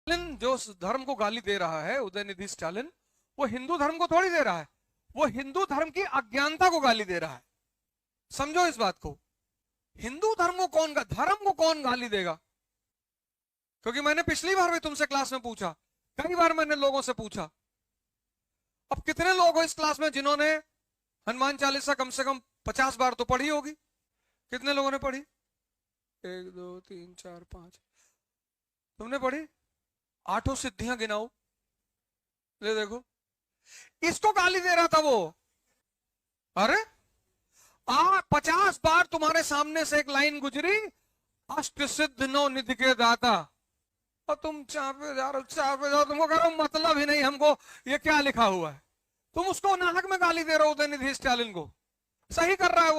Stalin जो धर्म को गाली दे रहा है, उदयनिधि स्टालिन, वो हिंदू धर्म को थोड़ी दे रहा है, वो हिंदू धर्म की अज्ञानता को गाली दे रहा है। समझो इस बात को। हिंदू धर्म को कौन गाली देगा? क्योंकि मैंने पिछली बार भी तुमसे क्लास में पूछा, कई बार मैंने लोगों से पूछा। अब कितने लोग हो इस क्लास में जिन्होंने हनुमान चालीसा कम से कम 50 बार तो पढ़ी होगी? कितने लोगों ने पढ़ी? 1 2 3 4 5। तुमने पढ़ी? 8 सिद्धियां गिनाओ। ले देखो, इसको गाली दे रहा था वो। अरे 50 बार तुम्हारे सामने से एक लाइन गुजरी, अष्ट सिद्ध नौ निधि के दाता, और तुम चापे जा रहे हो, तुमको कह रहा हूं मतलब ही नहीं हमको ये क्या लिखा हुआ है। तुम उसको नाहक में गाली दे रहे हो उदयनिधि स्टालिन को। सही कर रहा है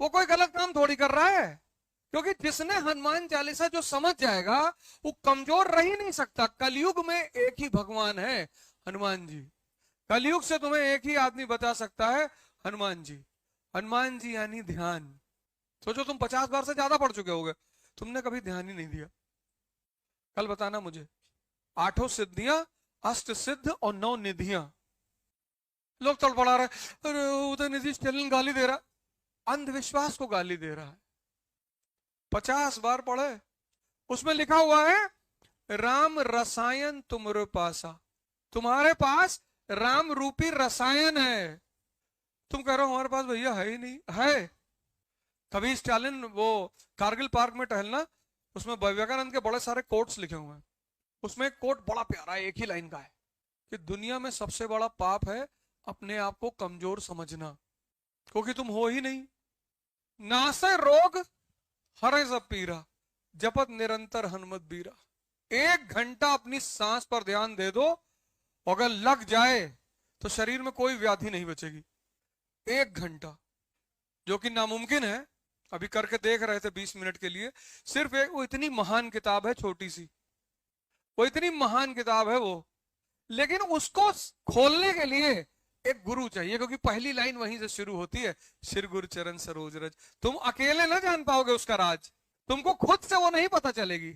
वो कोई गलत काम थोड़ी कर रहा है। क्योंकि जिसने हनुमान चालीसा जो समझ जाएगा वो कमजोर रह ही नहीं सकता। कलयुग में एक ही भगवान है, हनुमान जी। कलयुग से तुम्हें एक ही आदमी बचा सकता है, हनुमान जी। हनुमान जी यानी ध्यान। सोचो तुम 50 बार से ज्यादा पढ़ चुके होगे, तुमने कभी ध्यान ही नहीं दिया। कल बताना मुझे 8 सिद्धियां, अष्ट सिद्ध और 9 निधियां। लोग तड़पड़ा रहे, अरे उदयनिधि स्टालिन गाली दे रहा, अंधविश्वास को गाली दे रहा है। 50 बार पढ़े, उसमें लिखा हुआ है राम रसायन तुमरे पासा, तुम्हारे पास राम रूपी रसायन है। तुम कह रहे हो हमारे पास भैया है ही नहीं। है। कभी स्टालिन वो कारगिल पार्क में टहलना, उसमें विवेकानंद के बड़े सारे कोट्स लिखे हुए हैं। उसमें एक कोट बड़ा प्यारा है, एक ही लाइन का है कि दुनिया में सबसे बड़ा पाप है अपने आप को कमजोर समझना, क्योंकि तुम हो ही नहीं। नासे रोग हरे सब पीरा, जपत निरंतर हनुमत बीरा। 1 घंटा अपनी सांस पर ध्यान दे दो, अगर लग जाए तो शरीर में कोई व्याधि नहीं बचेगी। 1 घंटा, जो कि नामुमकिन है। अभी करके देख रहे थे 20 मिनट के लिए। सिर्फ एक वो इतनी महान किताब है, छोटी सी, वो इतनी महान किताब है वो, लेकिन उसको खोलने के लिए एक गुरु चाहिए, क्योंकि पहली लाइन वहीं से शुरू होती है, श्री गुरु चरण सरोज रज। तुम अकेले ना जान पाओगे उसका राज, तुमको खुद से वो नहीं पता चलेगी।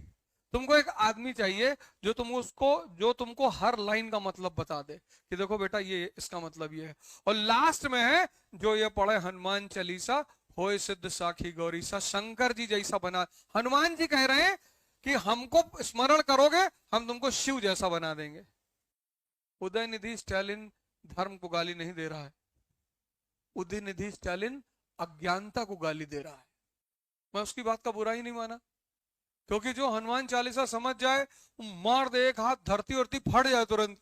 तुमको एक आदमी चाहिए जो तुमको हर लाइन का मतलब बता दे कि देखो बेटा ये इसका मतलब ये है। और लास्ट में है जो ये पढ़े हनुमान चालीसा होए सिद्ध साखी गौरी सा, शंकर जी जैसा बना। हनुमान जी कह रहे हैं कि हमको स्मरण करोगे हम तुमको शिव जैसा बना देंगे। उदयनिधि स्टालिन धर्म को गाली नहीं दे रहा है, उदयनिधि स्टालिन अज्ञानता को गाली दे रहा है। मैं उसकी बात का बुरा ही नहीं माना, क्योंकि जो हनुमान चालीसा समझ जाए, मार दे एक हाथ, धरती उरती फट जाए तुरंत।